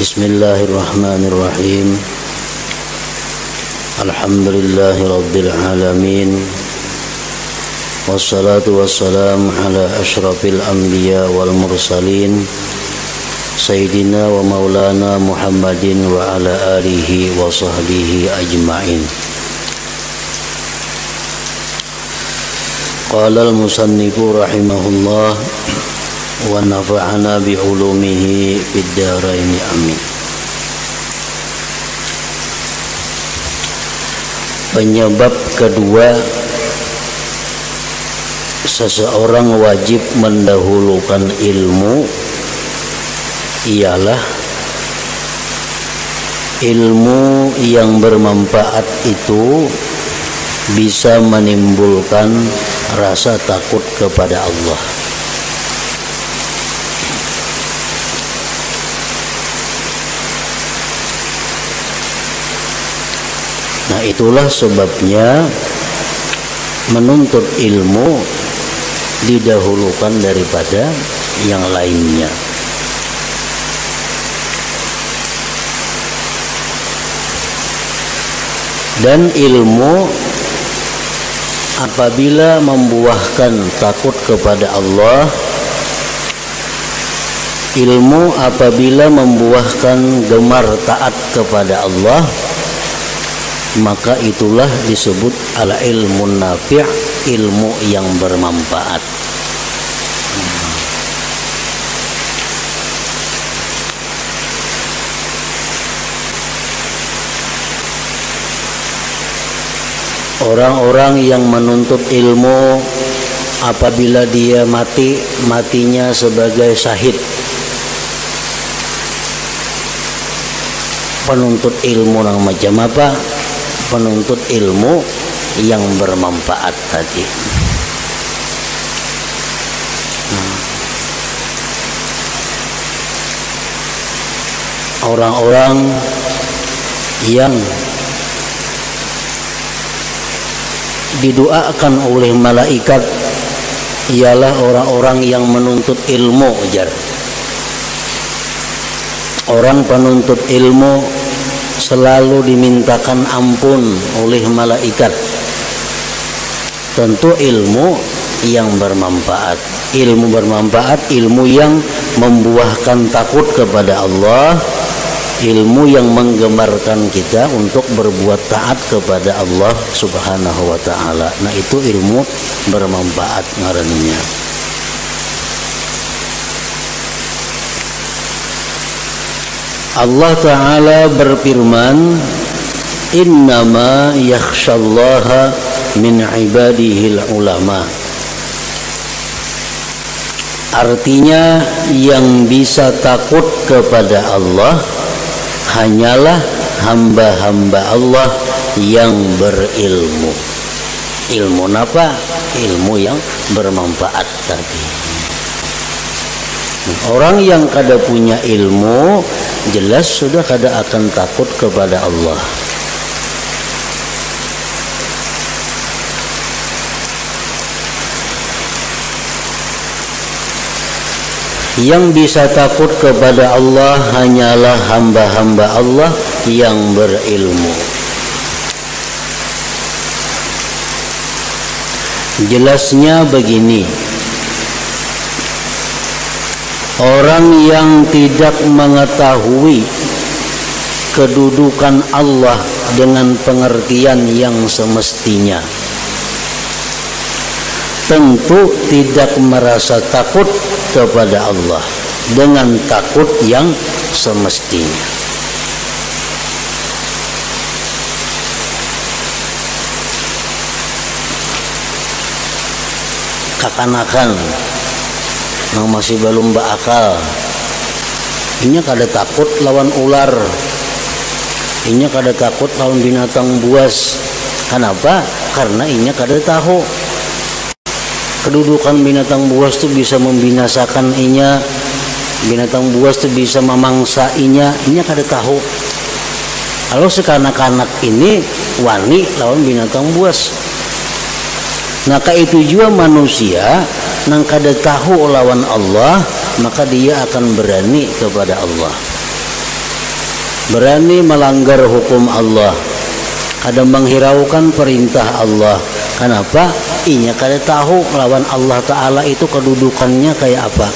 Bismillahirrahmanirrahim. Alhamdulillahi rabbil alamin. Wassalatu wassalamu ala asyrafil anbiya wal mursalin Sayyidina wa maulana Muhammadin wa ala alihi wa sahbihi ajma'in. Qala al-musannifu rahimahullah wa nafa'ana bi'ulumihi fid dharaini amin. Penyebab kedua seseorang wajib mendahulukan ilmu ialah ilmu yang bermanfaat itu bisa menimbulkan rasa takut kepada Allah. Nah, itulah sebabnya menuntut ilmu didahulukan daripada yang lainnya. Dan ilmu apabila membuahkan takut kepada Allah, ilmu apabila membuahkan gemar taat kepada Allah, maka itulah disebut al-ilmun nafi', ilmu yang bermanfaat. Orang-orang yang menuntut ilmu apabila dia mati, matinya sebagai syahid. Penuntut ilmu yang macam apa? Penuntut ilmu yang bermanfaat tadi. Orang-orang yang didoakan oleh malaikat ialah orang-orang yang menuntut ilmu, ujar. Orang penuntut ilmu selalu dimintakan ampun oleh malaikat. Tentu ilmu yang bermanfaat. Ilmu bermanfaat, ilmu yang membuahkan takut kepada Allah, ilmu yang menggemarkan kita untuk berbuat taat kepada Allah Subhanahu wa ta'ala. Nah, itu ilmu bermanfaat ngarannya. Allah Ta'ala berfirman, innama yakhshallaha min ibadihil ulama. Artinya yang bisa takut kepada Allah hanyalah hamba-hamba Allah yang berilmu. Ilmu apa? Ilmu yang bermanfaat tadi. Orang yang kada punya ilmu, jelas sudah kada akan takut kepada Allah. Yang bisa takut kepada Allah hanyalah hamba-hamba Allah yang berilmu. Jelasnya begini. Orang yang tidak mengetahui kedudukan Allah dengan pengertian yang semestinya, tentu tidak merasa takut kepada Allah dengan takut yang semestinya. Kakanakan yang masih belum berakal, ini kada takut lawan ular, ini kada takut lawan binatang buas. Kenapa? Karena ini kada tahu kedudukan binatang buas itu bisa membinasakan inya, binatang buas itu bisa memangsa inya kada tahu. Kalau sekanak-kanak ini wani lawan binatang buas. Maka itu juga manusia nang kada tahu lawan Allah, maka dia akan berani kepada Allah. berani melanggar hukum Allah, kada menghiraukan perintah Allah. Kenapa? Inya kada tahu lawan Allah Ta'ala itu kedudukannya kayak apa.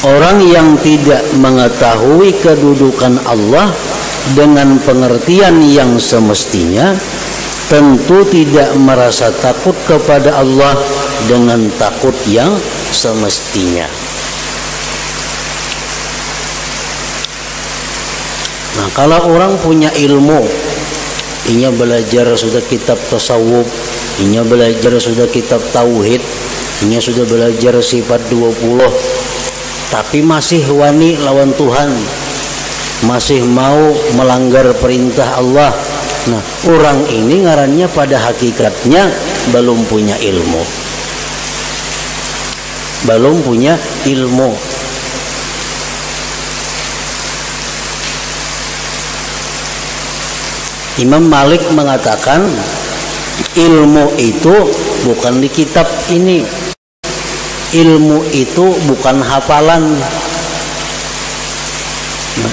Orang yang tidak mengetahui kedudukan Allah dengan pengertian yang semestinya, tentu tidak merasa takut kepada Allah dengan takut yang semestinya. Nah, kalau orang punya ilmu, inya belajar sudah kitab tasawuf, inya belajar sudah kitab tauhid, inya sudah belajar sifat 20, tapi masih wani lawan Tuhan, masih mau melanggar perintah Allah. Nah, orang ini ngarannya pada hakikatnya belum punya ilmu. Belum punya ilmu. Imam Malik mengatakan ilmu itu bukan di kitab ini. Ilmu itu bukan hafalan.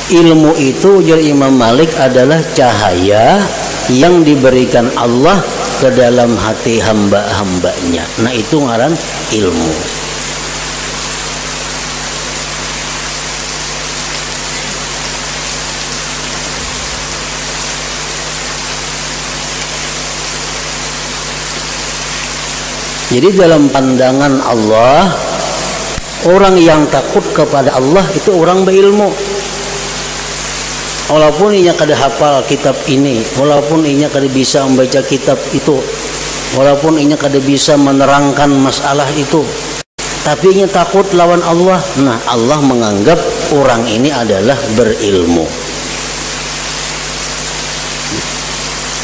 Ilmu itu ujar Imam Malik adalah cahaya yang diberikan Allah ke dalam hati hamba-hambanya. Nah, itu ngaran ilmu. Jadi dalam pandangan Allah, orang yang takut kepada Allah itu orang berilmu. Walaupun inya kada hafal kitab ini, walaupun inya kada bisa membaca kitab itu, walaupun inya kada bisa menerangkan masalah itu, tapi inya takut lawan Allah. Nah, Allah menganggap orang ini adalah berilmu.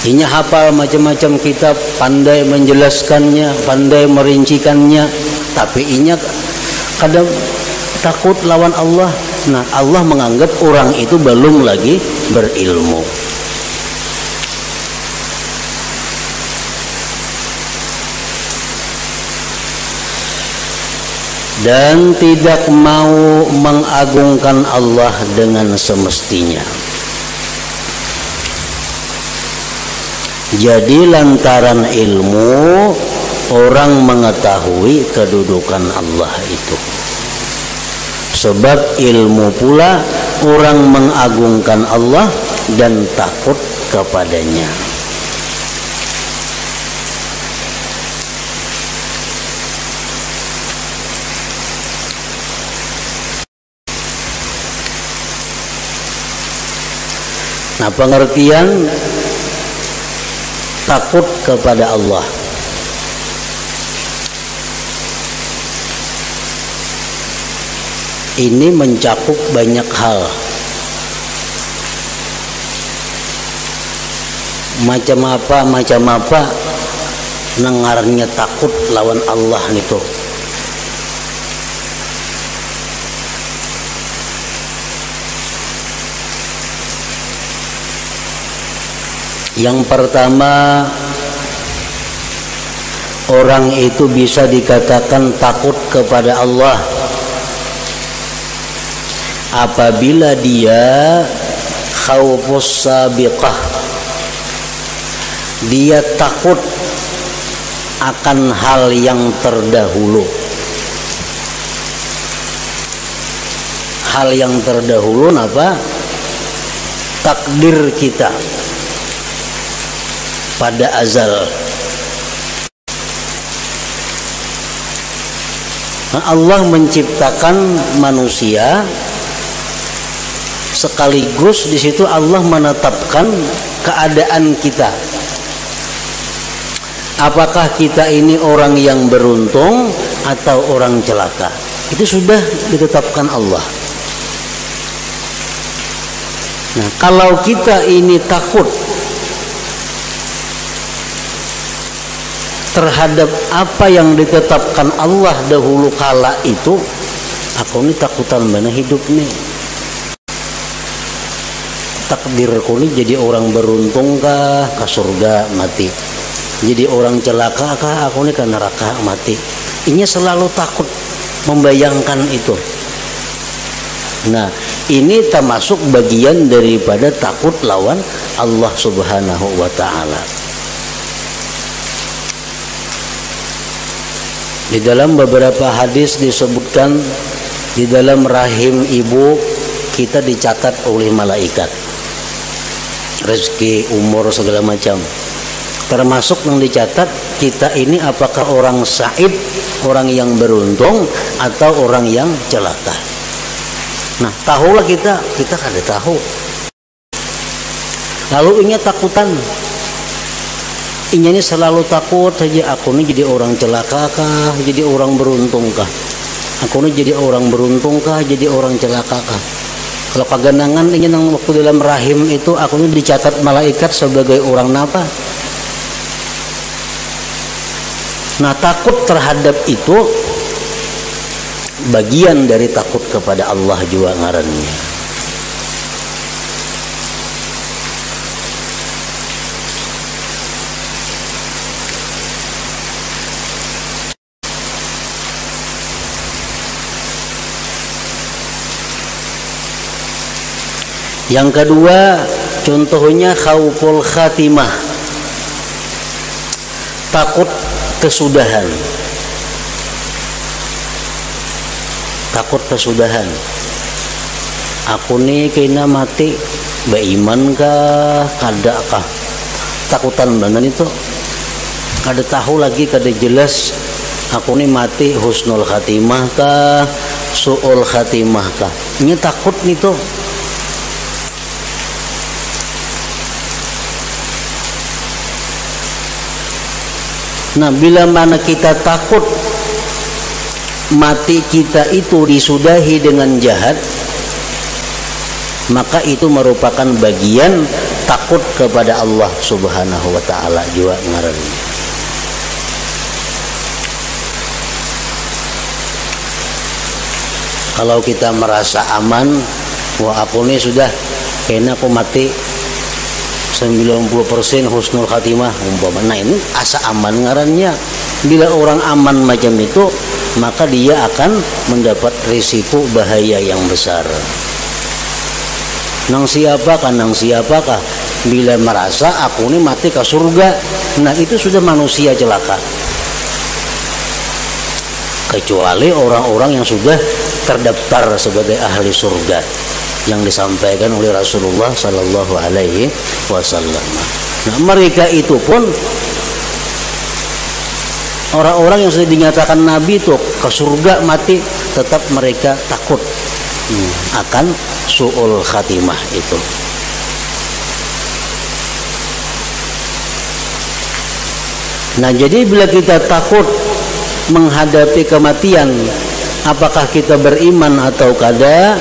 Inya hafal macam-macam kitab, pandai menjelaskannya, pandai merincikannya, tapi inya kadang takut lawan Allah. Nah, Allah menganggap orang itu belum lagi berilmu. Dan tidak mau mengagungkan Allah dengan semestinya. Jadi lantaran ilmu orang mengetahui kedudukan Allah itu. Sebab ilmu pula orang mengagungkan Allah dan takut kepadanya. Nah, pengertian takut kepada Allah ini mencakup banyak hal. Macam apa nengarnya takut lawan Allah itu. Yang pertama, orang itu bisa dikatakan takut kepada Allah apabila dia khaufus sabiqah, dia takut akan hal yang terdahulu. Hal yang terdahulu apa? Takdir kita pada azal. Nah, Allah menciptakan manusia, sekaligus di situ Allah menetapkan keadaan kita. Apakah kita ini orang yang beruntung atau orang celaka? Itu sudah ditetapkan Allah. Nah, kalau kita ini takut terhadap apa yang ditetapkan Allah dahulu kala itu, aku ini takutan mana hidup nih. Takdirku ini jadi orang beruntung kah ke surga mati, jadi orang celaka kah aku ini ke neraka mati. Ini selalu takut membayangkan itu. Nah, ini termasuk bagian daripada takut lawan Allah Subhanahu wa ta'ala. Di dalam beberapa hadis disebutkan, di dalam rahim ibu kita dicatat oleh malaikat, rezeki, umur, segala macam. Termasuk yang dicatat kita ini apakah orang sa'id, orang yang beruntung, atau orang yang celaka. Nah, tahulah kita kada tahu. Lalu inya takutan. Inya ini selalu takut saja, aku ini jadi orang celaka kah, jadi orang beruntung kah? Aku ini jadi orang beruntung kah, jadi orang celaka kah? Kalau kaganangan inya nang waktu dalam rahim itu, aku ini dicatat malaikat sebagai orang napa? Nah, takut terhadap itu bagian dari takut kepada Allah juga ngarannya. Yang kedua, contohnya khauful khatimah, takut kesudahan. Takut kesudahan. Aku nih kena mati beriman kah, kada kah? Takutan benar itu. Kada tahu lagi, kada jelas. Aku nih mati husnul khatimah kah, su'ul khatimah kah? Ini takut nih tuh. Nah, bila mana kita takut mati kita itu disudahi dengan jahat, maka itu merupakan bagian takut kepada Allah Subhanahu wa ta'ala juga ngarannya. Kalau kita merasa aman, wah aku ini sudah kayaknya aku mati 90% husnul khatimah umpama. Nah, ini asa aman ngarannya. Bila orang aman macam itu, maka dia akan mendapat risiko bahaya yang besar. Nang siapakah bila merasa aku ini mati ke surga, nah itu sudah manusia celaka. Kecuali orang-orang yang sudah terdaftar sebagai ahli surga yang disampaikan oleh Rasulullah Sallallahu Alaihi Wasallam. Nah, mereka itu pun orang-orang yang sudah dinyatakan Nabi itu ke surga mati, tetap mereka takut akan su'ul khatimah itu. Nah, jadi bila kita takut menghadapi kematian, apakah kita beriman atau kada,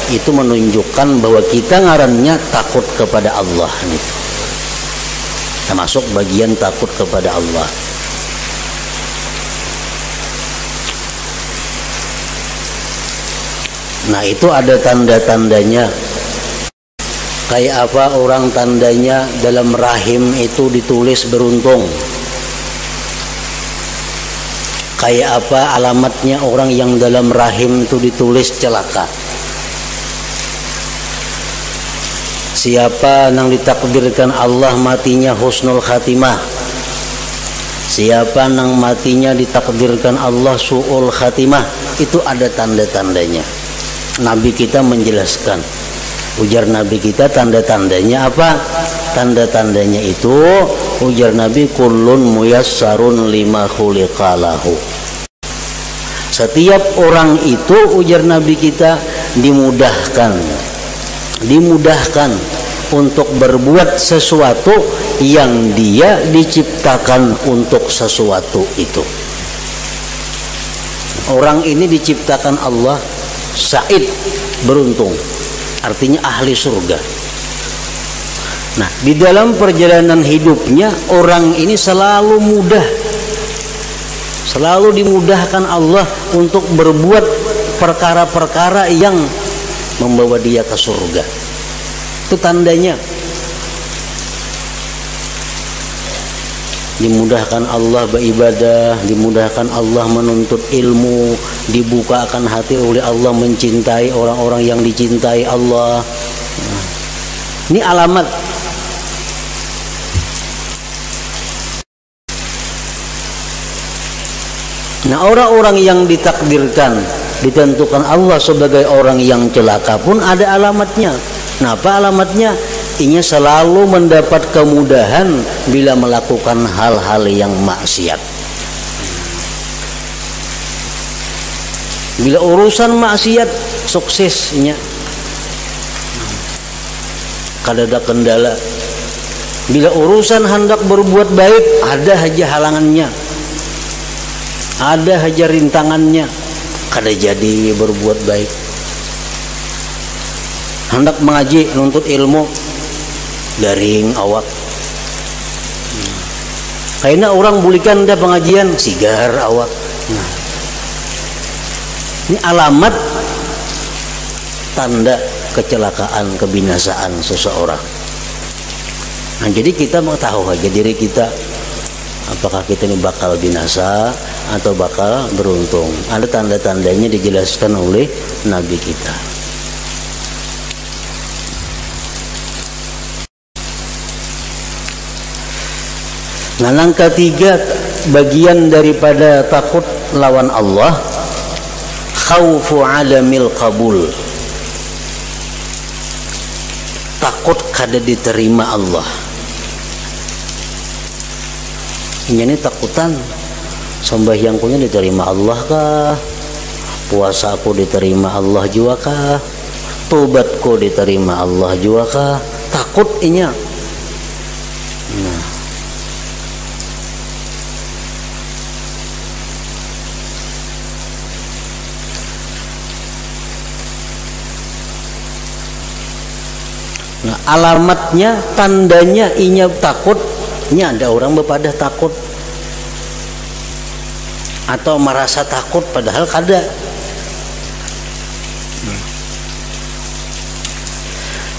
itu menunjukkan bahwa kita ngarannya takut kepada Allah. Termasuk bagian takut kepada Allah. Nah, itu ada tanda-tandanya. Kayak apa orang tandanya dalam rahim itu ditulis beruntung? Kayak apa alamatnya orang yang dalam rahim itu ditulis celaka? Siapa yang ditakdirkan Allah matinya husnul khatimah? Siapa yang matinya ditakdirkan Allah su'ul khatimah? Itu ada tanda-tandanya. Nabi kita menjelaskan. Ujar Nabi kita tanda-tandanya apa? Tanda-tandanya itu ujar Nabi kullun muyassarun lima khuliqalahu. Setiap orang itu ujar Nabi kita dimudahkan untuk berbuat sesuatu yang dia diciptakan untuk sesuatu itu. Orang ini diciptakan Allah sa'id, beruntung, artinya ahli surga. Nah, di dalam perjalanan hidupnya orang ini selalu mudah, selalu dimudahkan Allah untuk berbuat perkara-perkara yang membawa dia ke surga. Itu tandanya. dimudahkan Allah beribadah, dimudahkan Allah menuntut ilmu, dibukakan hati oleh Allah mencintai orang-orang yang dicintai Allah. Ini alamat. Nah, orang-orang yang ditakdirkan, ditentukan Allah sebagai orang yang celaka pun ada alamatnya. Nah, apa alamatnya? Ia selalu mendapat kemudahan bila melakukan hal-hal yang maksiat. Bila urusan maksiat suksesnya kada ada kendala. Bila urusan hendak berbuat baik ada aja halangannya. Ada aja rintangannya, kada jadi berbuat baik. Hendak mengaji, nuntut ilmu, garing awak. Kayaknya orang bulikan dah pengajian, sigar awak. Nah, ini alamat tanda kecelakaan, kebinasaan seseorang. Nah, jadi kita mau tahu aja diri kita, apakah kita ini bakal binasa atau bakal beruntung. Ada tanda-tandanya dijelaskan oleh Nabi kita. Nah, yang ketiga, bagian daripada takut lawan Allah, khaufu alamil qabul. Takut kada diterima Allah. Ini takutan, sembahyangku diterima Allah kah? Puasaku diterima Allah juga kah? Tobatku diterima Allah juga kah? Takut inya. Nah, alamatnya, tandanya inya takut. Ini ada orang berpada takut atau merasa takut padahal kada.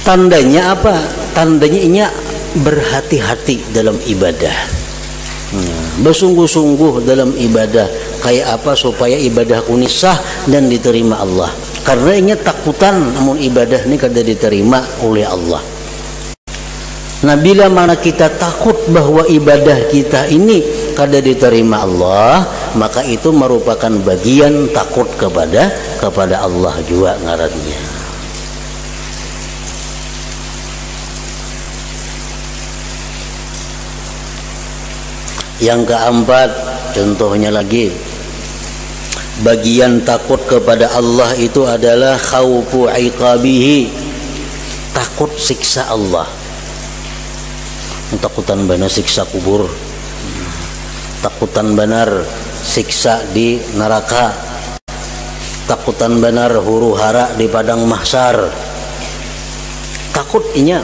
Tandanya apa? Tandanya inya berhati-hati dalam ibadah, bersungguh-sungguh dalam ibadah. Kayak apa supaya ibadahku ini sah dan diterima Allah? Karena inya takutan namun ibadah ini kada diterima oleh Allah. Nah, bila mana kita takut bahwa ibadah kita ini kada diterima Allah, maka itu merupakan bagian takut kepada Allah juga ngarannya. Yang keempat, contohnya lagi, bagian takut kepada Allah itu adalah khaufu iqabihi, takut siksa Allah. Takutan benar siksa kubur, takutan benar siksa di neraka, takutan benar huru hara di padang mahsyar. Takut inya.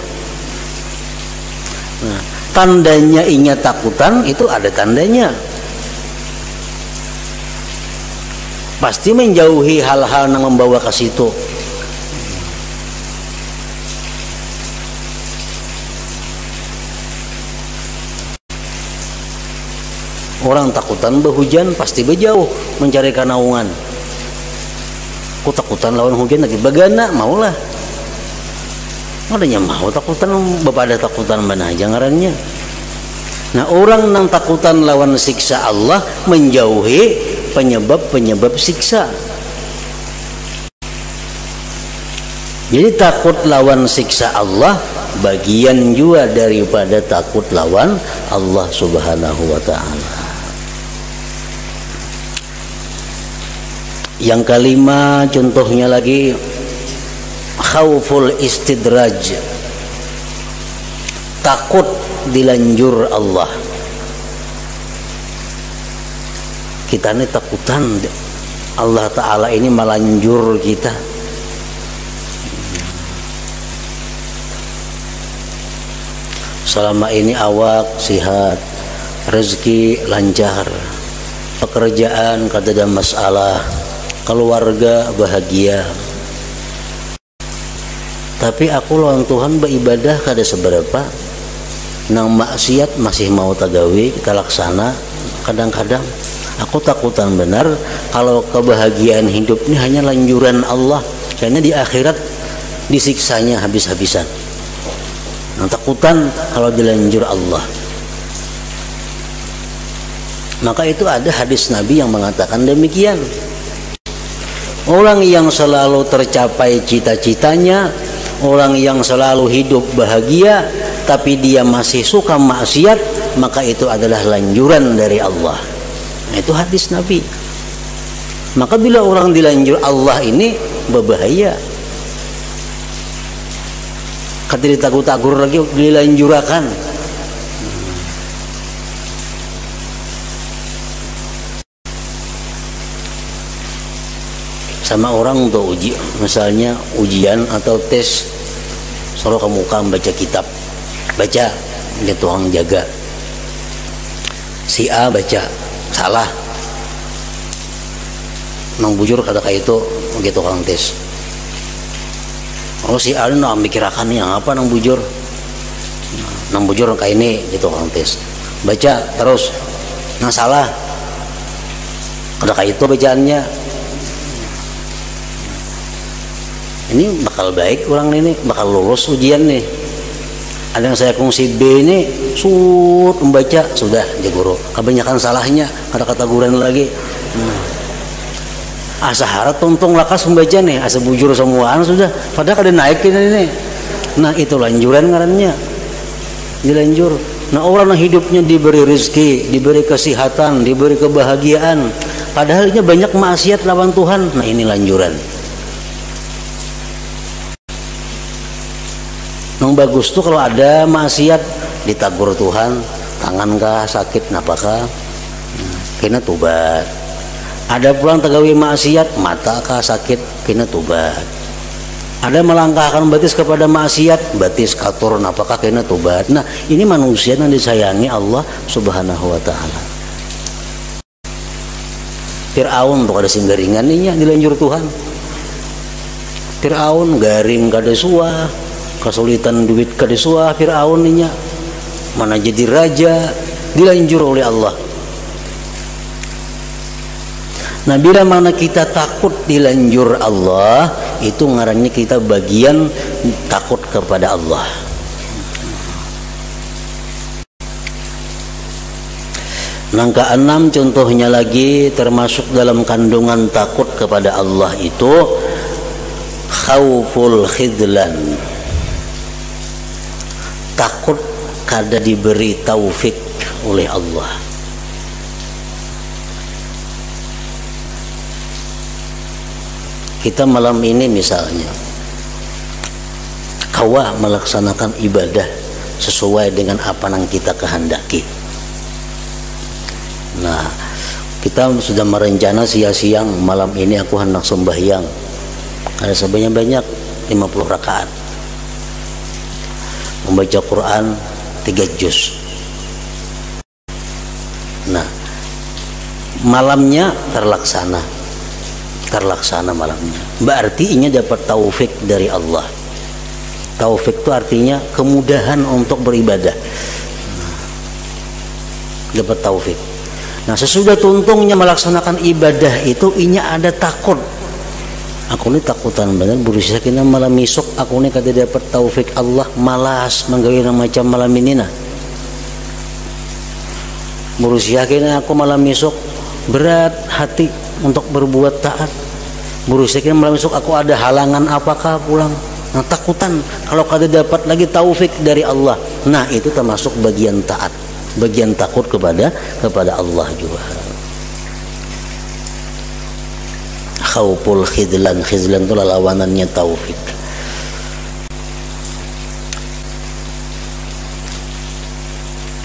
Nah, tandanya inya takutan itu ada tandanya. Pasti menjauhi hal-hal yang membawa ke situ. Orang takutan berhujan pasti berjauh mencari kanaungan. Ku takutan lawan hujan lagi bagana maulah. Adanya mau takutan bepada takutan mana aja ngarannya. Nah, orang yang takutan lawan siksa Allah menjauhi penyebab-penyebab siksa. Jadi takut lawan siksa Allah bagian juga daripada takut lawan Allah Subhanahu wa ta'ala. Yang kelima, contohnya lagi, khauful istidraj, takut dilanjur Allah. Kita ini takutan Allah Ta'ala ini melanjur kita. Selama ini awak sihat, rezeki lancar, pekerjaan kada ada masalah, keluarga bahagia. Tapi aku lawan Tuhan beribadah kada seberapa. nang maksiat masih mau tagawi kita laksana. Kadang-kadang aku takutan benar kalau kebahagiaan hidup ini hanya lanjuran Allah, karena di akhirat disiksanya habis-habisan. Nah, takutan kalau dilanjur Allah. Maka itu ada hadis Nabi yang mengatakan demikian. Orang yang selalu tercapai cita-citanya, orang yang selalu hidup bahagia, tapi dia masih suka maksiat, maka itu adalah lanjuran dari Allah. Nah, itu hadis Nabi. Maka bila orang dilanjur Allah ini berbahaya. Kata ditakur-takur lagi dilanjurakan. Sama orang untuk uji, misalnya ujian atau tes, suruh ke muka baca kitab, baca, dia tukang jaga. Si A baca, salah. Nang bujur kata kayak itu, gitu tukang tes. Oh si A ini nang mikirakan nih, yang apa nang bujur? Nang bujur kayak ini, gitu tukang tes. Baca terus, nang salah. Kata kayak itu bacaannya. Ini bakal baik orang ini, bakal lulus ujian nih. Ada yang saya kongsi B ini membaca sudah dia guru, kebanyakan salahnya, kata-kata guran lagi. Asa harap tuntung lakas membaca nih, asa bujur semuaan sudah, padahal ada naikin ini. Nah itu lanjuran ngarannya, dilanjur. Nah orang yang hidupnya diberi rezeki, diberi kesehatan, diberi kebahagiaan, padahal ini banyak maksiat lawan Tuhan. Nah ini lanjuran. Yang bagus tuh kalau ada maksiat ditagur Tuhan, tangan kah sakit napakah, kena tobat. Ada pulang tagawi maksiat, mata kah sakit, kena tobat. Ada melangkahkan batis kepada maksiat, batis katur napakah, kena tobat. Nah ini manusia yang disayangi Allah Subhanahu Wa Taala. Fir'aun tuh ada singgaringan nih dilanjur Tuhan. Fir'aun garing kada suah, kesulitan duit kadesua Fir'aun nya mana jadi raja, dilanjur oleh Allah. Nah bila mana kita takut dilanjur Allah, itu ngarannya kita bagian takut kepada Allah. Yang keenam contohnya lagi termasuk dalam kandungan takut kepada Allah itu khauful khidlan. Takut kada diberi taufik oleh Allah. Kita malam ini misalnya kawa melaksanakan ibadah sesuai dengan apa yang kita kehendaki. Nah kita sudah merencana siang-siang malam ini aku hendak sembahyang, ada sebanyak 50 rakaat, membaca Quran 3 juz. Nah malamnya terlaksana malamnya, berarti ini dapat taufik dari Allah. Taufik itu artinya kemudahan untuk beribadah, dapat taufik. Nah sesudah tuntungnya melaksanakan ibadah itu inya ada takut. Aku ini takutan benar berusaha kena malam esok aku ini kata dapat taufik Allah, malas menggawe macam malam ini nah. Berusaha kena aku malam esok berat hati untuk berbuat taat. Berusaha kena malam esok aku ada halangan apakah pulang. Nah takutan kalau kada dapat lagi taufik dari Allah. Nah itu termasuk bagian taat, bagian takut kepada Allah juga. Khauful khidlan, khidlan itu lawanannya taufik.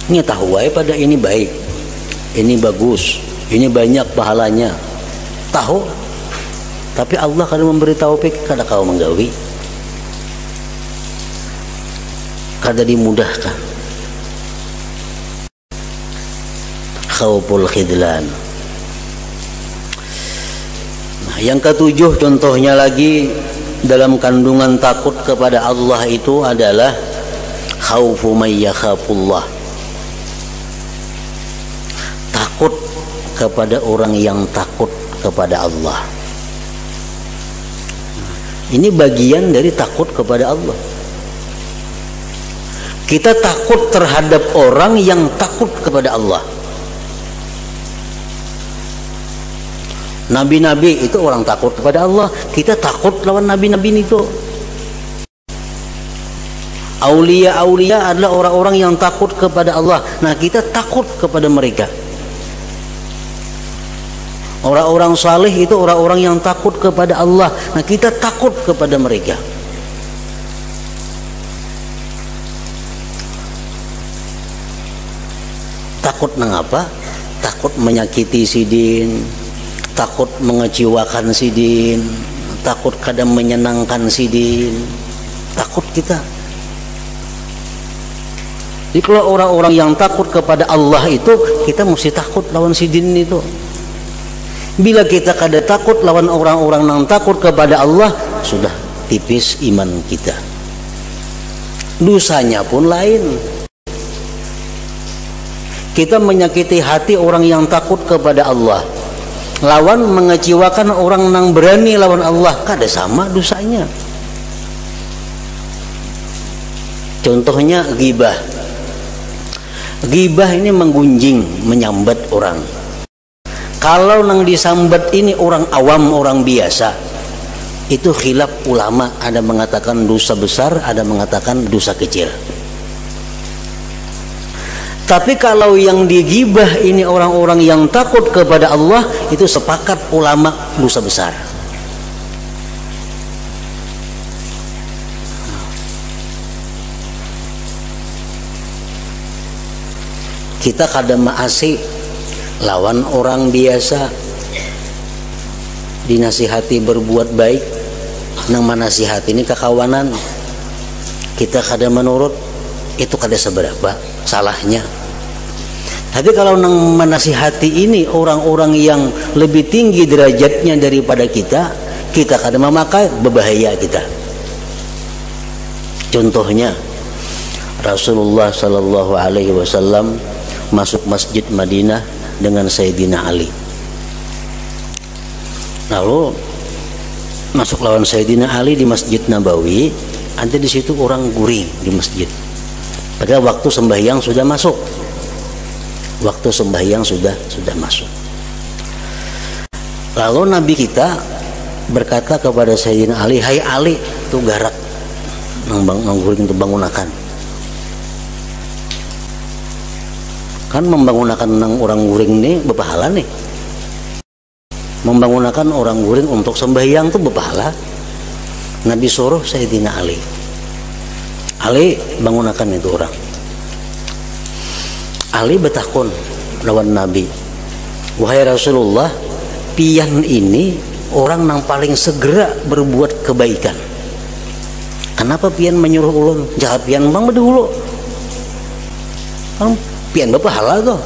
Ini tahu pada ini baik, ini bagus, ini banyak pahalanya, tahu. Tapi Allah kada memberi taufik, kada kau menggawi, kada dimudahkan. Khauful khidlan. Yang ketujuh contohnya lagi dalam kandungan takut kepada Allah itu adalah Khaufu may yakhafullah. Takut kepada orang yang takut kepada Allah. Ini bagian dari takut kepada Allah. Kita takut terhadap orang yang takut kepada Allah. Nabi-nabi itu orang takut kepada Allah. Kita takut lawan nabi-nabi itu. Aulia-aulia adalah orang-orang yang takut kepada Allah. Nah, kita takut kepada mereka. Orang-orang saleh itu orang-orang yang takut kepada Allah. Nah, kita takut kepada mereka. Takut mengapa? Takut menyakiti sidin, takut mengecewakan sidin, takut kadang menyenangkan sidin. Takut kita. Jadi kalau orang-orang yang takut kepada Allah itu, kita mesti takut lawan sidin itu. Bila kita kada takut lawan orang-orang yang takut kepada Allah, sudah tipis iman kita. Dosanya pun lain. Kita menyakiti hati orang yang takut kepada Allah, lawan mengecewakan orang yang berani lawan Allah, kada sama dosanya. Contohnya ghibah. Ghibah ini menggunjing, menyambat orang. Kalau nang disambat ini orang awam, orang biasa, itu khilaf ulama. Ada mengatakan dosa besar, ada mengatakan dosa kecil. Tapi kalau yang digibah ini orang-orang yang takut kepada Allah, itu sepakat ulama dosa besar. Kita kada maasi lawan orang biasa, dinasihati berbuat baik, nang manasihati ini kekawanan, kita kada menurut, itu kada seberapa salahnya. Tapi kalau nang manasihati ini orang-orang yang lebih tinggi derajatnya daripada kita, kita kada memakai, berbahaya kita. Contohnya Rasulullah sallallahu alaihi wasallam masuk masjid Madinah dengan Sayyidina Ali. Lalu masuk lawan Sayyidina Ali di Masjid Nabawi, ada di situ orang guring di masjid. Padahal waktu sembahyang sudah masuk. Waktu sembahyang sudah masuk. Lalu Nabi kita berkata kepada Sayyidina Ali, "Hai Ali, itu garak nang guring itu bangunakan." Kan membangunakan orang guring ini berpahala nih. Membangunakan orang guring untuk sembahyang itu berpahala. Nabi suruh Sayyidina Ali, Ali bangunakan itu orang. Ali bertakun lawan Nabi, "Wahai Rasulullah, pian ini orang yang paling segera berbuat kebaikan. Kenapa pian menyuruh ulun? Jangan pian bang berdulu. Pian berpahala tuh."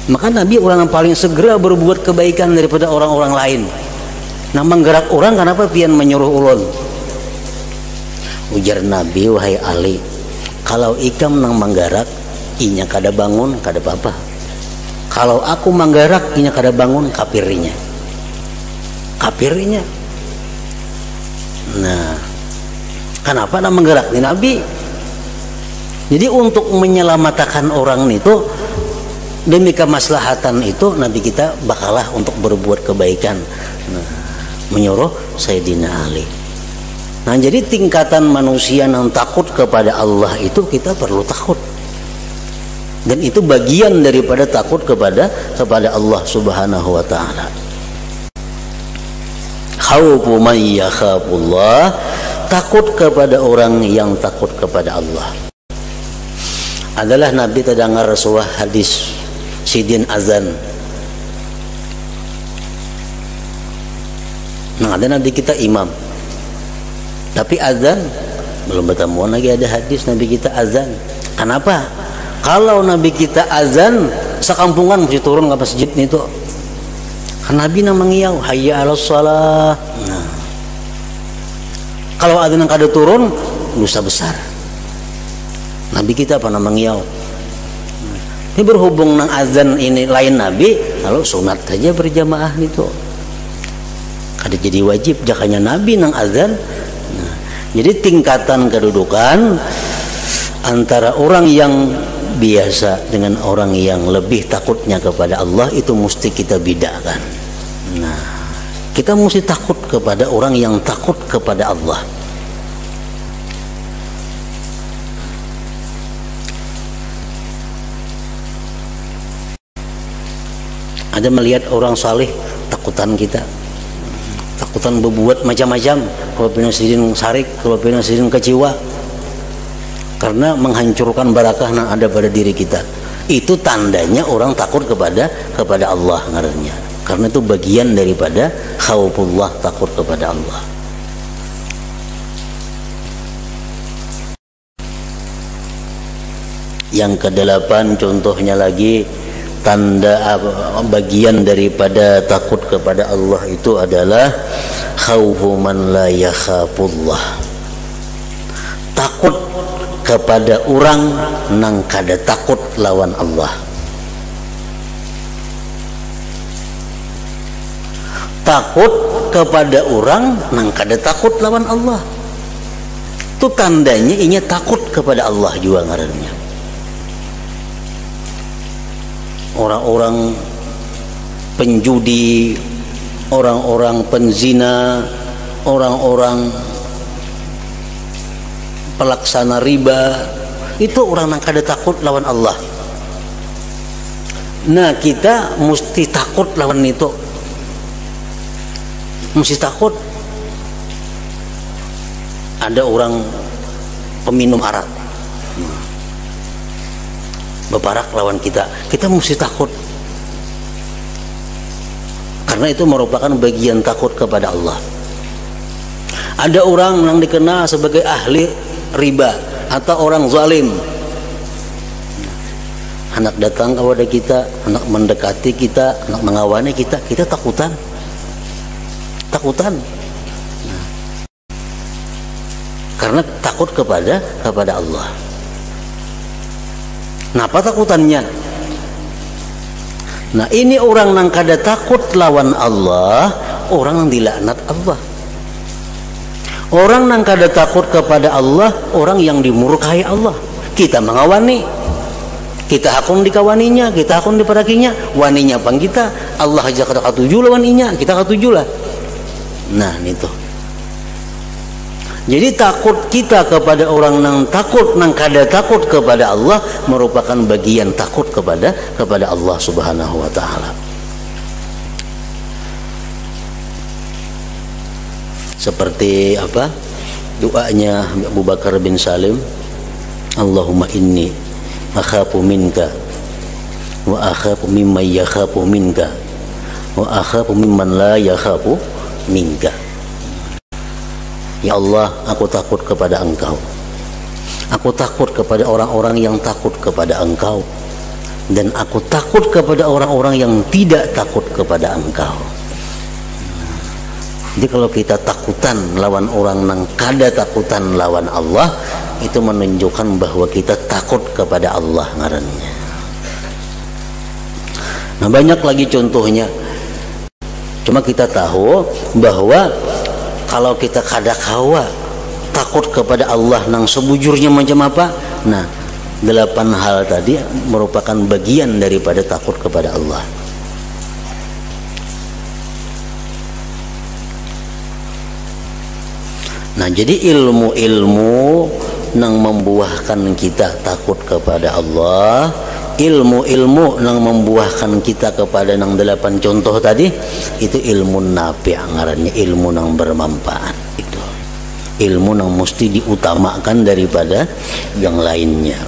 Maka Nabi orang yang paling segera berbuat kebaikan daripada orang-orang lain. Nah, menggerak orang, kenapa pian menyuruh ulun? Ujar Nabi, "Wahai Ali, kalau ikam nang menggerak, inya kada bangun, kada apa-apa. Kalau aku menggerak, inya kada bangun, kapirinya." Kapirinya. Nah, kenapa nang menggerak nih Nabi? Jadi untuk menyelamatkan orang itu, demi kemaslahatan itu, Nabi kita bakalah untuk berbuat kebaikan. Nah, menyuruh Sayyidina Ali. Nah, jadi tingkatan manusia yang takut kepada Allah itu kita perlu takut. Dan itu bagian daripada takut kepada Allah Subhanahu wa taala. Khaufu may yakhafullah, takut kepada orang yang takut kepada Allah. Adalah Nabi terdengar sebuah hadis sidin azan. Nah, ada Nabi kita imam, tapi azan belum bertemu lagi ada hadis Nabi kita azan. Kenapa? Kalau Nabi kita azan, sekampungan mesti turun ke masjid itu. Karena Nabi nang mengiyau, hayya 'alas shalah. Nah, kalau azan yang kada turun, dosa besar. Nabi kita apa nama ngiau. Ini berhubung nang azan ini lain Nabi, lalu sunat saja berjamaah itu. Kada jadi wajib jakanya Nabi nang azan. Nah, jadi tingkatan kedudukan antara orang yang biasa dengan orang yang lebih takutnya kepada Allah itu mesti kita bedakan. Nah, kita mesti takut kepada orang yang takut kepada Allah. Ada melihat orang saleh takutan kita, takutan berbuat macam-macam, kalau pengen sidin sarik, kalau pengen sidin kecewa, karena menghancurkan barakah yang ada pada diri kita. Itu tandanya orang takut kepada Allah ngarannya. Karena itu bagian daripada khaufullah, takut kepada Allah. Yang kedelapan contohnya lagi, tanda bagian daripada takut kepada Allah itu adalah khaufu man la yakhafullah. Takut kepada orang nang kada takut lawan Allah. Takut kepada orang nang kada takut lawan Allah. Itu tandanya inya takut kepada Allah juga ngarannya. Orang-orang penjudi, orang-orang penzina, orang-orang pelaksana riba, itu orang yang kada takut lawan Allah. Nah, kita mesti takut lawan itu, mesti takut. Ada orang peminum arak beparak lawan kita, kita mesti takut, karena itu merupakan bagian takut kepada Allah. Ada orang yang dikenal sebagai ahli riba atau orang zalim, anak datang kepada kita, anak mendekati kita, anak mengawani kita, kita takutan. Karena takut kepada Allah. Kenapa takutannya? Nah, ini orang yang kada takut lawan Allah, orang yang dilaknat Allah. Orang yang kada takut kepada Allah, orang yang dimurkai Allah. Kita mengawani, kita hakun dikawaninya, kita hakun diperakinya, waninya pang kita, Allah aja kada katuju lawan inya, kita katuju lah. Nah, itu. Jadi takut kita kepada orang yang takut, yang kada takut kepada Allah merupakan bagian takut kepada Allah Subhanahu wa taala. Seperti apa? Doanya Abu Bakar bin Salim, Allahumma inni akhafu minka wa akhafu mimman yakhafu minka wa akhafu mimman la yakhafu minka. Ya Allah, aku takut kepada Engkau. Aku takut kepada orang-orang yang takut kepada Engkau, dan aku takut kepada orang-orang yang tidak takut kepada Engkau. Jadi kalau kita takutan lawan orang yang kada takutan lawan Allah, itu menunjukkan bahwa kita takut kepada Allah ngarannya. Nah, banyak lagi contohnya. Cuma kita tahu bahwa kalau kita kada kawa takut kepada Allah nang sebujurnya macam apa, nah 8 hal tadi merupakan bagian daripada takut kepada Allah. Nah, jadi ilmu-ilmu nang membuahkan kita takut kepada Allah, ilmu-ilmu nang membuahkan kita kepada nang 8 contoh tadi, itu ilmu nafi' ngarannya, ilmu nang bermanfaat. Itu ilmu nang mesti diutamakan daripada yang lainnya.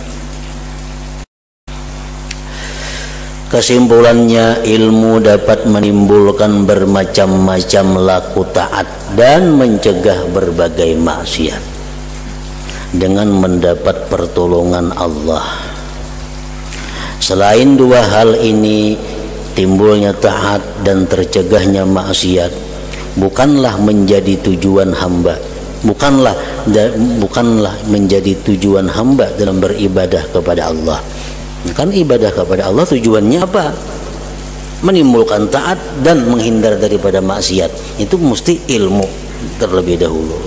Kesimpulannya, ilmu dapat menimbulkan bermacam-macam laku taat dan mencegah berbagai maksiat dengan mendapat pertolongan Allah. Selain 2 hal ini, timbulnya taat dan tercegahnya maksiat bukanlah menjadi tujuan hamba, bukanlah menjadi tujuan hamba dalam beribadah kepada Allah. Kan ibadah kepada Allah tujuannya apa? Menimbulkan taat dan menghindar daripada maksiat. Itu mesti ilmu terlebih dahulu.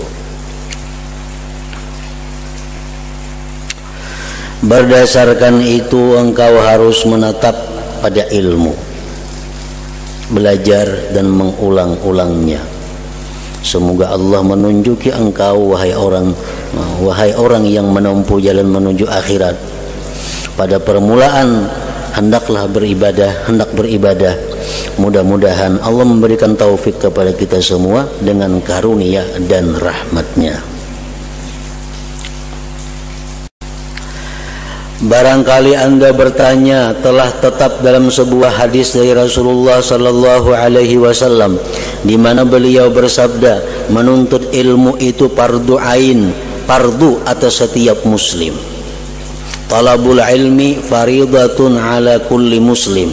Berdasarkan itu engkau harus menetap pada ilmu, belajar dan mengulang-ulangnya. Semoga Allah menunjuki engkau wahai orang yang menempuh jalan menuju akhirat. Pada permulaan hendak beribadah. Mudah-mudahan Allah memberikan taufik kepada kita semua dengan karunia dan rahmatnya. Barangkali Anda bertanya, telah tetap dalam sebuah hadis dari Rasulullah sallallahu alaihi wasallam di mana beliau bersabda, menuntut ilmu itu fardu ain, fardu atas setiap muslim. Talabul ilmi faridatun ala kulli muslim.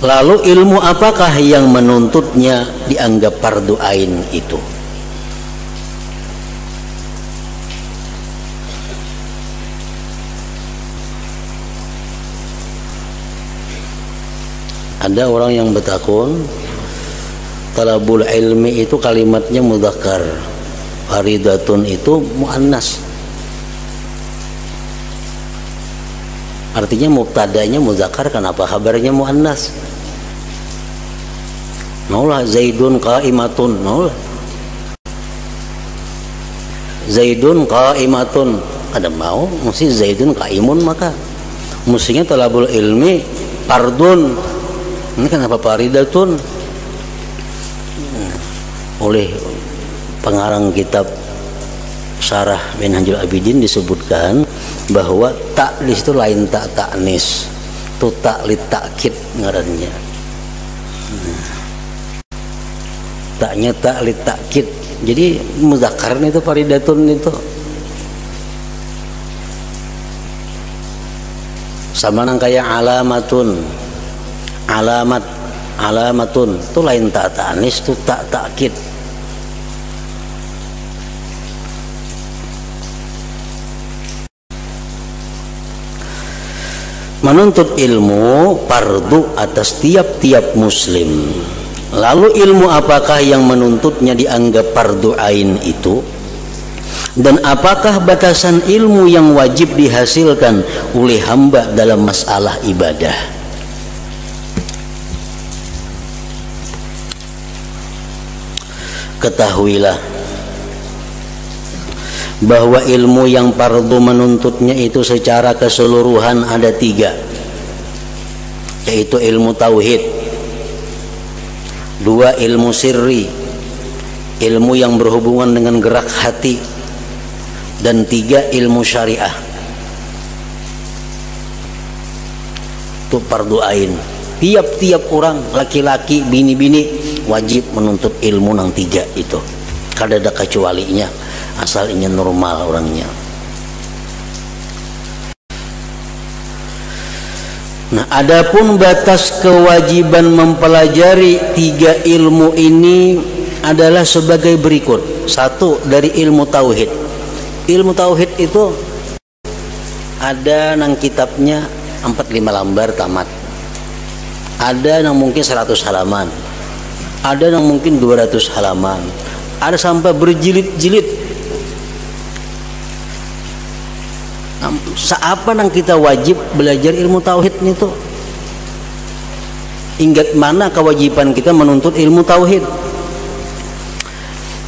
Lalu ilmu apakah yang menuntutnya dianggap fardu ain itu? Ada orang yang bertakun, talabul ilmi itu kalimatnya mudzakkar, faridatun itu muannas. Artinya mubtadanya mudzakkar, kenapa kabarnya muannas? Maulah Zaidun qaimatun, maulah Zaidun qaimatun. Ada mau mesti Zaidun qaimun, maka mestinya talabul ilmi fardun. Ini kenapa faridatun? Oleh pengarang kitab Syarah Minhajul Abidin disebutkan bahwa tak di situ lain tak taknis, tu tak li takkid ngarannya. Taknya tak li takkid. Jadi mudzakkar itu faridatun itu. Sama nang kayak alamatun. Alamatun itu lain tak taknis, tu tak takkid. Menuntut ilmu fardu atas tiap-tiap muslim. Lalu ilmu apakah yang menuntutnya dianggap fardu ain itu? Dan apakah batasan ilmu yang wajib dihasilkan oleh hamba dalam masalah ibadah? Ketahuilah bahwa ilmu yang fardu menuntutnya itu secara keseluruhan ada 3, yaitu ilmu tauhid, 2 ilmu sirri, ilmu yang berhubungan dengan gerak hati, dan 3 ilmu syariah. Itu fardu ain. Tiap-tiap orang, laki-laki, bini-bini wajib menuntut ilmu nang 3 itu. Kada ada kecualinya, asal ingin normal orangnya. Nah, adapun batas kewajiban mempelajari 3 ilmu ini adalah sebagai berikut. 1, dari ilmu tauhid. Ilmu tauhid itu ada nang kitabnya 4-5 lembar tamat. Ada yang mungkin 100 halaman. Ada yang mungkin 200 halaman. Ada sampai berjilid-jilid. Seapa nang kita wajib belajar ilmu tauhid itu? Ingat mana kewajiban kita menuntut ilmu tauhid?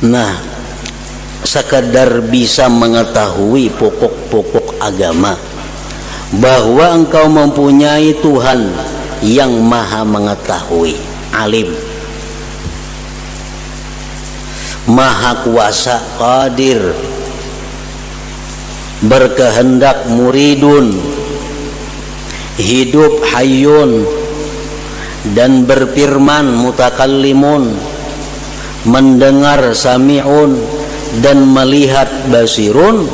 Nah, sekadar bisa mengetahui pokok-pokok agama, bahwa engkau mempunyai Tuhan yang maha mengetahui, alim, maha kuasa, qadir, berkehendak, muridun, hidup, hayyun, dan berfirman, mutakallimun, mendengar, sami'un, dan melihat basirun,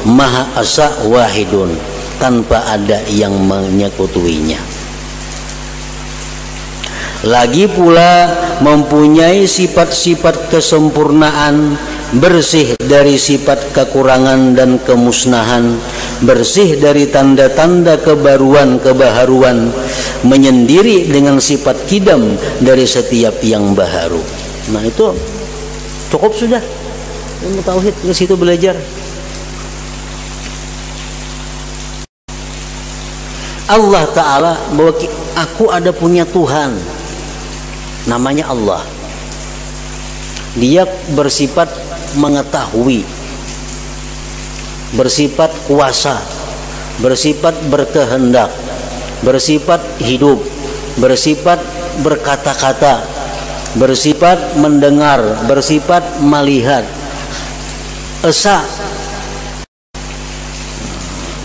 maha esa wahidun, tanpa ada yang menyekutuinya. Lagi pula mempunyai sifat-sifat kesempurnaan, bersih dari sifat kekurangan dan kemusnahan, bersih dari tanda-tanda kebaharuan, menyendiri dengan sifat kidam dari setiap yang baharu. Nah itu cukup sudah ilmu tauhid, ke situ belajar. Allah Ta'ala bahwa aku ada punya Tuhan, namanya Allah. Dia bersifat mengetahui, bersifat kuasa, bersifat berkehendak, bersifat hidup, bersifat berkata-kata, bersifat mendengar, bersifat melihat. Esa,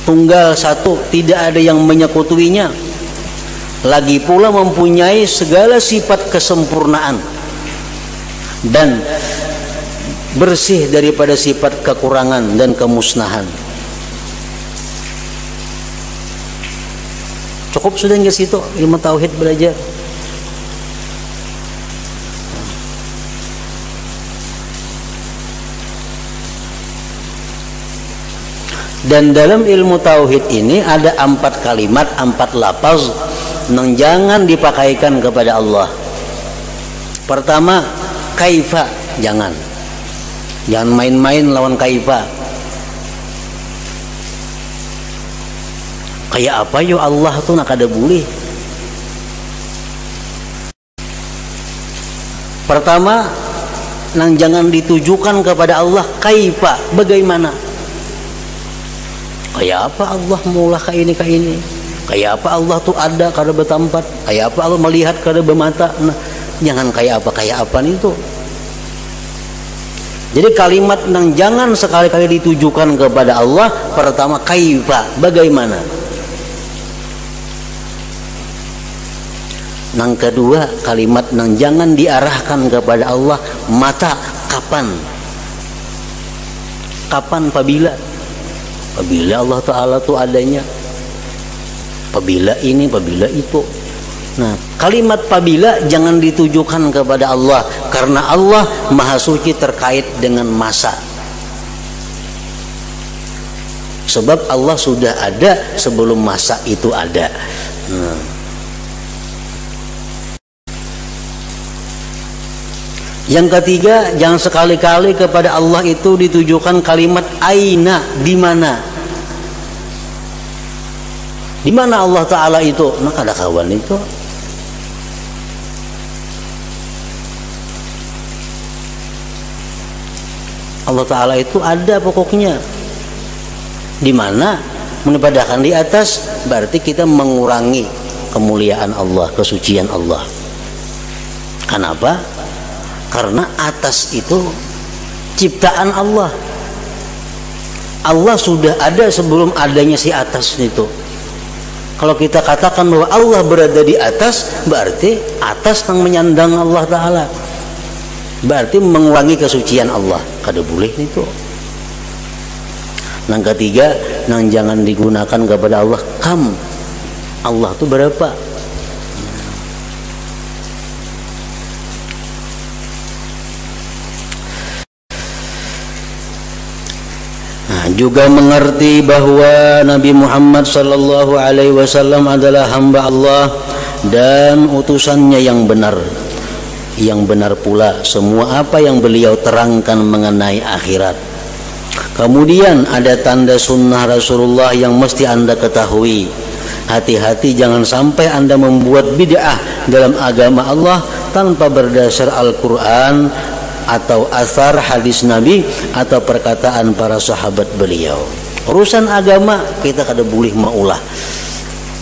tunggal satu, tidak ada yang menyekutuinya. Lagi pula mempunyai segala sifat kesempurnaan dan bersih daripada sifat kekurangan dan kemusnahan. Cukup sudah nggak situ ilmu tauhid belajar. Dan dalam ilmu tauhid ini ada 4 kalimat, 4 lafaz yang jangan dipakaikan kepada Allah. Pertama, kaifa, jangan main-main lawan kaifa. Kayak apa yo Allah tuh nak ada boleh. Pertama, nang jangan ditujukan kepada Allah kaifa, bagaimana? Kayak apa Allah maulah kayak ini? Kayak apa Allah tuh ada kada bertempat? Kayak apa Allah melihat kada bermata? Nah, jangan kayak apa itu. Jadi kalimat yang jangan sekali-kali ditujukan kepada Allah, pertama kaifa, bagaimana? Yang kedua, kalimat yang jangan diarahkan kepada Allah, mata, kapan? Kapan, apabila Allah Ta'ala tuh adanya, apabila ini, apabila itu. Nah, kalimat apabila jangan ditujukan kepada Allah, karena Allah Maha Suci terkait dengan masa. Sebab Allah sudah ada sebelum masa itu ada. Yang ketiga, jangan sekali-kali kepada Allah itu ditujukan kalimat aina, di mana? Di mana Allah Ta'ala itu? Nah, ada kawan itu. Allah Ta'ala itu ada pokoknya. Di mana? Menempatkan di atas, berarti kita mengurangi kemuliaan Allah, kesucian Allah. Kenapa? Karena atas itu ciptaan Allah. Allah sudah ada sebelum adanya si atas itu. Kalau kita katakan bahwa Allah berada di atas, berarti atas yang menyandang Allah Ta'ala, berarti mengurangi kesucian Allah. Kada boleh itu. Yang ketiga, yang jangan digunakan kepada Allah, kam. Allah itu berapa? Juga mengerti bahwa Nabi Muhammad sallallahu alaihi wasallam adalah hamba Allah dan utusannya yang benar. Yang benar pula semua apa yang beliau terangkan mengenai akhirat. Kemudian ada tanda sunnah Rasulullah yang mesti Anda ketahui. Hati-hati jangan sampai Anda membuat bid'ah dalam agama Allah tanpa berdasar Al-Quran atau asar hadis Nabi atau perkataan para sahabat beliau. Urusan agama kita kada boleh maulah,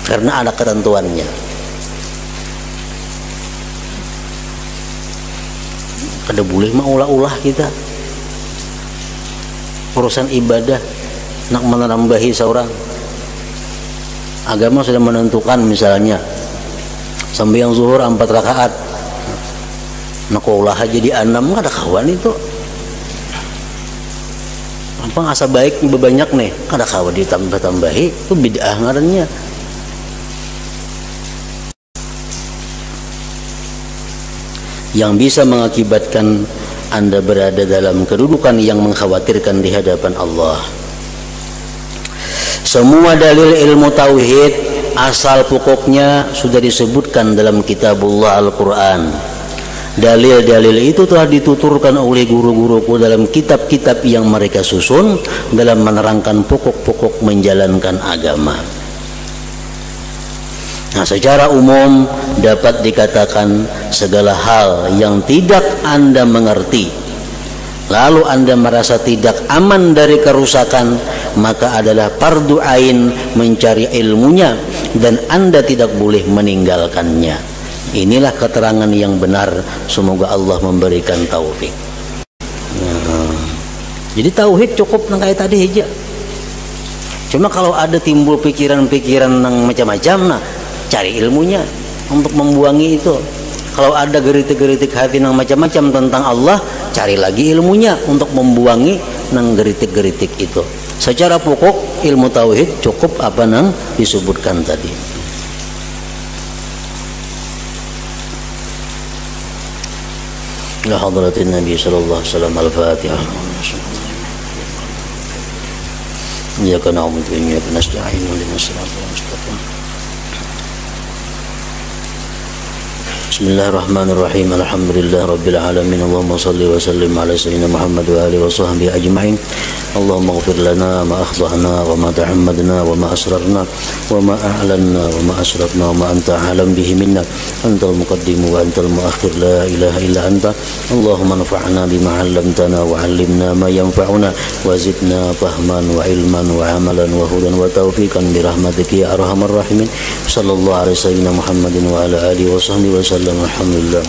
karena ada ketentuannya. Kada boleh maulah-ulah kita. Urusan ibadah nak menambahi seorang, agama sudah menentukan, misalnya sembahyang zuhur 4 rakaat, nak ulah jadi 6, ada kawan itu. Apa asa baik banyak nih, kada kawa ditambah-tambahi, itu bid'ah ngarannya. Yang bisa mengakibatkan Anda berada dalam kedudukan yang mengkhawatirkan di hadapan Allah. Semua dalil ilmu tauhid asal pokoknya sudah disebutkan dalam kitabullah Al-Quran. Dalil-dalil itu telah dituturkan oleh guru-guruku dalam kitab-kitab yang mereka susun dalam menerangkan pokok-pokok menjalankan agama. Nah, secara umum dapat dikatakan segala hal yang tidak Anda mengerti, lalu Anda merasa tidak aman dari kerusakan, maka adalah fardu ain mencari ilmunya dan Anda tidak boleh meninggalkannya. Inilah keterangan yang benar. Semoga Allah memberikan taufik. Jadi tauhid cukup nang kayak tadi aja. Cuma kalau ada timbul pikiran-pikiran yang macam-macam, nah cari ilmunya untuk membuangi itu. Kalau ada geritik-geritik hati yang macam-macam tentang Allah, cari lagi ilmunya untuk membuangi nang geritik-geritik itu. Secara pokok ilmu tauhid cukup apa nang disebutkan tadi. Ila hadratin Nabi sallallahu alaihi wasallam. Al-Fatihah. Iyyaka na'budu wa iyyaka nasta'in. Ihdinas siratal mustaqim. Bismillahirrahmanirrahim. Alhamdulillah rabbil alamin. Allahumma shalli wa sallim ala sayyidina Muhammad wa alihi wa sahbihi ajma'in. Allahumma ighfir lana ma akhtana wa ma ta'ammadna wa ma asrarna wa ma a'lanna wa ma asrafna wa ma anta a'lam bihi minna. Antal muqaddim wa antal muakhir, la ilaha illa anta. Allahumma anfa'na bima 'allamtana wa 'allimna ma yanfa'una wa zidna fahman wa ilman wa amalan wa hudan wa taufiqan bi rahmatika ya arhamar rahimin. Sallallahu alaihi sayyidina Muhammadin wa ala alihi wa sahbihi wa sallam. Alhamdulillah.